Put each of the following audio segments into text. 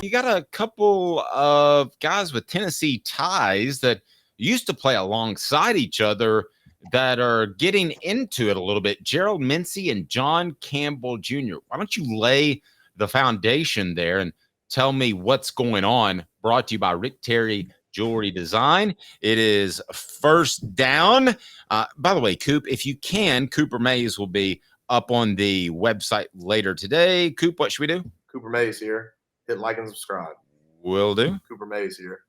You got a couple of guys with Tennessee ties that used to play alongside each other that are getting into it a little bit. Gerald Mincey and John Campbell Jr. Why don't you lay the foundation there and tell me what's going on? Brought to you by Rick Terry Jewelry Design. It is first down. By the way, Coop, if you can, Cooper Mays will be up on the website later today. Coop, what should we do? Cooper Mays here. Hit like and subscribe. Will do. Cooper Mays here.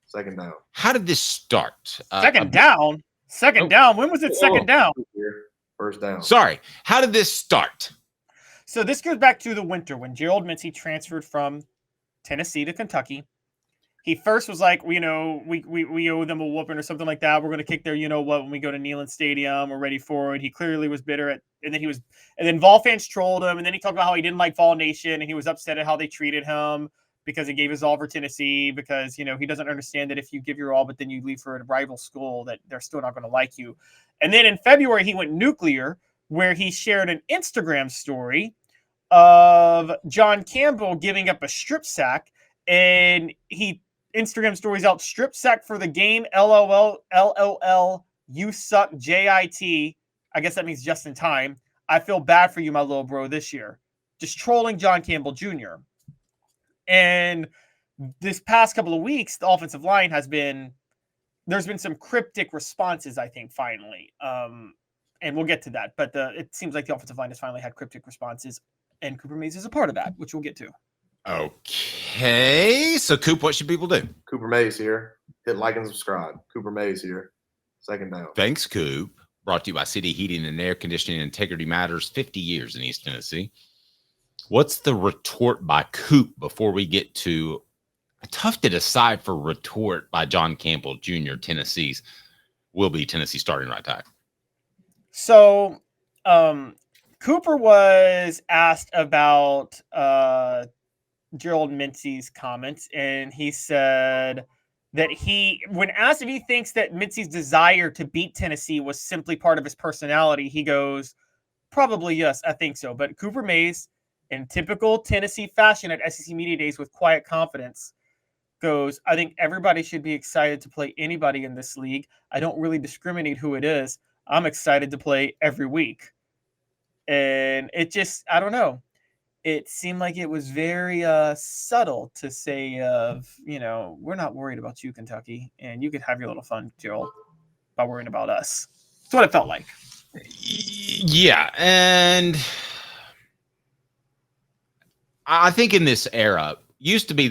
Second down. How did this start? Second down? Second down? When was it second down? First down. Sorry. How did this start? So this goes back to the winter when Gerald Mincey transferred from Tennessee to Kentucky. He first was like, we owe them a whooping or something like that. We're going to kick their, when we go to Neyland Stadium. We're ready for it. He clearly was bitter and then Vol fans trolled him. And then he talked about how he didn't like Vol Nation and he was upset at how they treated him because he gave his all for Tennessee because, he doesn't understand that if you give your all, but then you leave for a rival school that they're still not going to like you. And then in February, he went nuclear where he shared an Instagram story of John Campbell giving up a strip sack, and he Instagram stories out strip sack for the game. LOL. You suck. JIT. I guess that means just in time. I feel bad for you, my little bro, this year. Just trolling John Campbell Jr. And this past couple of weeks, the offensive line there's been some cryptic responses, I think, finally. And we'll get to that. But it seems like the offensive line has finally had cryptic responses. And Cooper Mays is a part of that, which we'll get to. Okay. So, Coop, what should people do? Cooper Mays here. Hit like and subscribe. Cooper Mays here. Second down. Thanks, Coop. Brought to you by City Heating and Air Conditioning. Integrity matters. 50 years in East Tennessee. What's the retort by Coop before we get to tough to decide for retort by John Campbell Jr., Tennessee's will be Tennessee starting right tackle? So, Cooper was asked about Gerald Mincey's comments, and he said that when asked if he thinks that Mincey's desire to beat Tennessee was simply part of his personality, he goes, probably yes, I think so. But Cooper Mays, in typical Tennessee fashion at SEC Media Days with quiet confidence, goes, I think everybody should be excited to play anybody in this league. I don't really discriminate who it is. I'm excited to play every week. And it just, I don't know. It seemed like it was very subtle to say, we're not worried about you, Kentucky, and you could have your little fun, Gerald, by worrying about us. That's what it felt like. Yeah, and I think in this era, used to be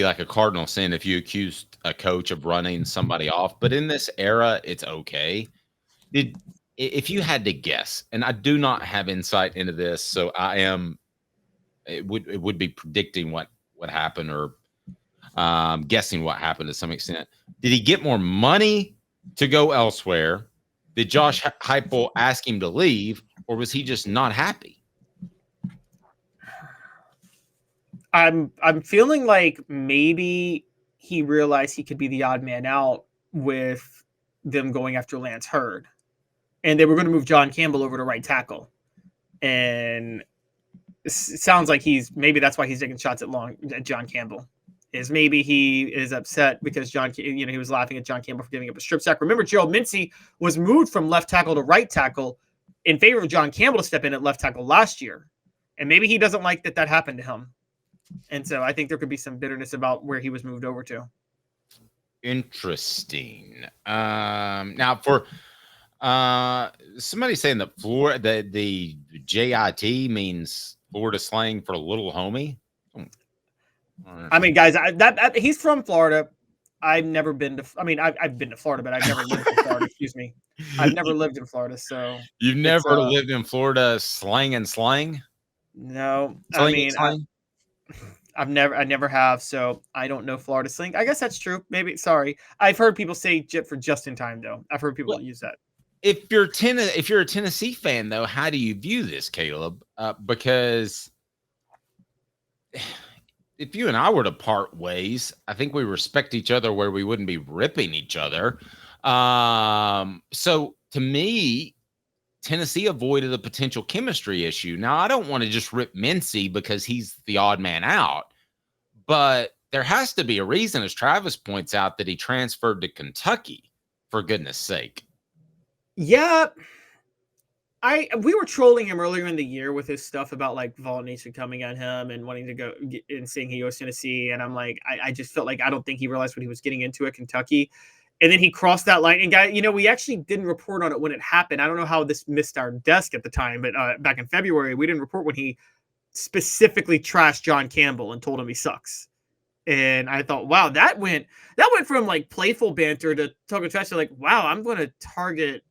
like a cardinal sin if you accused a coach of running somebody off, but in this era, it's okay. If you had to guess, and I do not have insight into this, so it would be predicting what happened or guessing what happened to some extent. Did he get more money to go elsewhere? Did Josh Heupel ask him to leave, or was he just not happy? I'm feeling like maybe he realized he could be the odd man out with them going after Lance Hurd. And they were going to move John Campbell over to right tackle. And it sounds like maybe that's why he's taking shots at John Campbell. Is maybe he is upset because he was laughing at John Campbell for giving up a strip sack. Remember, Gerald Mincey was moved from left tackle to right tackle in favor of John Campbell to step in at left tackle last year. And maybe he doesn't like that happened to him. And so I think there could be some bitterness about where he was moved over to. Interesting. Now for somebody saying that the JIT means Florida slang for little homie. I mean, guys, he's from Florida. I've never been to. I mean, I've been to Florida, but I've never lived in Florida. Excuse me. I've never lived in Florida, so you've never lived in Florida slang? No, slang, I mean, I never have, so I don't know Florida slang. I guess that's true. Maybe. Sorry, I've heard people say for just in time though. I've heard people use that. If you're a Tennessee fan though, how do you view this, Caleb? Because if you and I were to part ways, I think we respect each other where we wouldn't be ripping each other. So to me, Tennessee avoided a potential chemistry issue. Now, I don't want to just rip Mincey because he's the odd man out, But there has to be a reason, as Travis points out, that he transferred to Kentucky, for goodness sake. Yeah. We were trolling him earlier in the year with his stuff about like Vol Nation coming at him and wanting to go and saying he goes to Tennessee. And I'm like, I just felt like I don't think he realized what he was getting into at Kentucky. And then he crossed that line. And we actually didn't report on it when it happened. I don't know how this missed our desk at the time, but back in February, we didn't report when he specifically trashed John Campbell and told him he sucks. And I thought, wow, that went from like playful banter to talking trash to like, wow, I'm going to target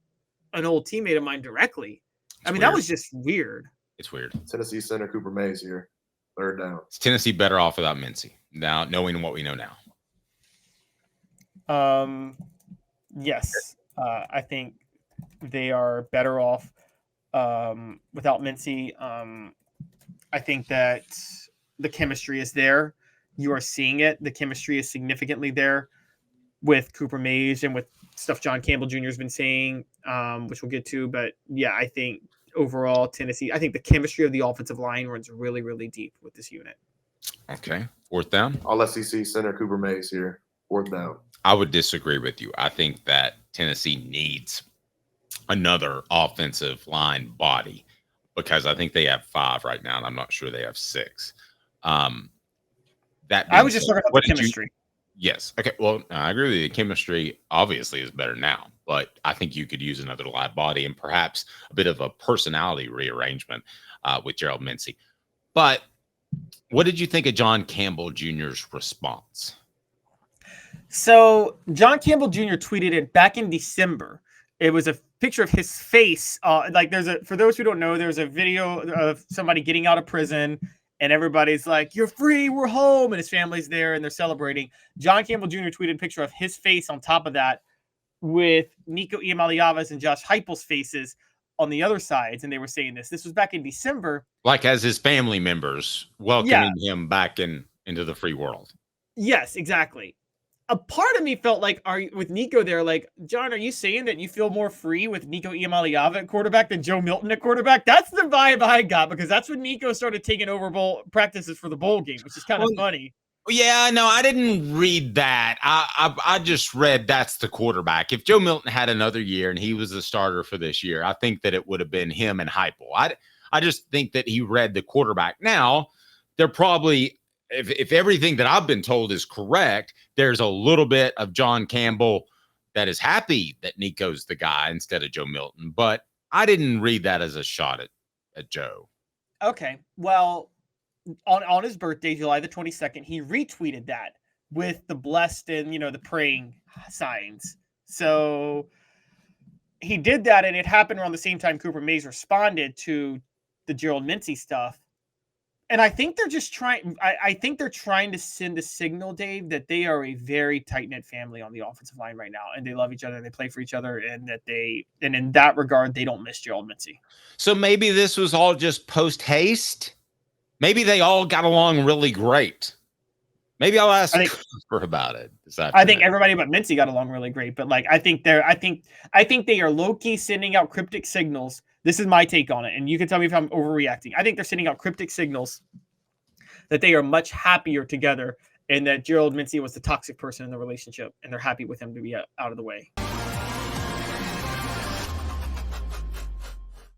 an old teammate of mine directly. I mean, weird. That was just weird. It's weird. Tennessee center Cooper Mays here. 3rd down. Is Tennessee better off without Mincey now, knowing what we know now? Yes. I think they are better off without Mincey. I think that the chemistry is there. You are seeing it. The chemistry is significantly there with Cooper Mays and with stuff John Campbell Jr. has been saying, which we'll get to. But yeah, I think overall Tennessee, I think the chemistry of the offensive line runs really, really deep with this unit. Okay. 4th down. All SEC center Cooper Mays here. 4th down. I would disagree with you. I think that Tennessee needs another offensive line body because I think they have 5 right now, and I'm not sure they have 6. I was just talking about the chemistry. Yes. Okay. Well, I agree with you. The chemistry obviously is better now, but I think you could use another live body and perhaps a bit of a personality rearrangement with Gerald Mincey. But what did you think of John Campbell Jr.'s response? So John Campbell Jr. tweeted it back in December. It was a picture of his face. For those who don't know, there's a video of somebody getting out of prison. And everybody's like, you're free, we're home. And his family's there and they're celebrating. John Campbell Jr. tweeted a picture of his face on top of that with Nico Iamaleava's and Josh Heupel's faces on the other sides. And they were saying this. This was back in December. Like as his family members welcoming him back into the free world. Yes, exactly. A part of me felt like, with Nico there, like, John, are you saying that you feel more free with Nico Iamaleava at quarterback than Joe Milton at quarterback? That's the vibe I got because that's when Nico started taking over bowl practices for the bowl game, which is kind of funny. Yeah, no, I didn't read that. I just read that's the quarterback. If Joe Milton had another year and he was the starter for this year, I think that it would have been him and Heupel. I just think that he read the quarterback. Now, they're probably – if everything that I've been told is correct, there's a little bit of John Campbell that is happy that Nico's the guy instead of Joe Milton. But I didn't read that as a shot at Joe. Okay. Well, on his birthday, July the 22nd, he retweeted that with the blessed and, the praying signs. So he did that, and it happened around the same time Cooper Mays responded to the Gerald Mincey stuff. And I think they're just trying. I think they're trying to send a signal, Dave, that they are a very tight-knit family on the offensive line right now, and they love each other and they play for each other, and in that regard, they don't miss Gerald Mincey. So maybe this was all just post haste. Maybe they all got along really great. Maybe I'll ask Cooper about it. I think everybody but Mincey got along really great, but I think they are low-key sending out cryptic signals. This is my take on it, and you can tell me if I'm overreacting. I think they're sending out cryptic signals that they are much happier together and that Gerald Mincey was the toxic person in the relationship, and they're happy with him to be out of the way.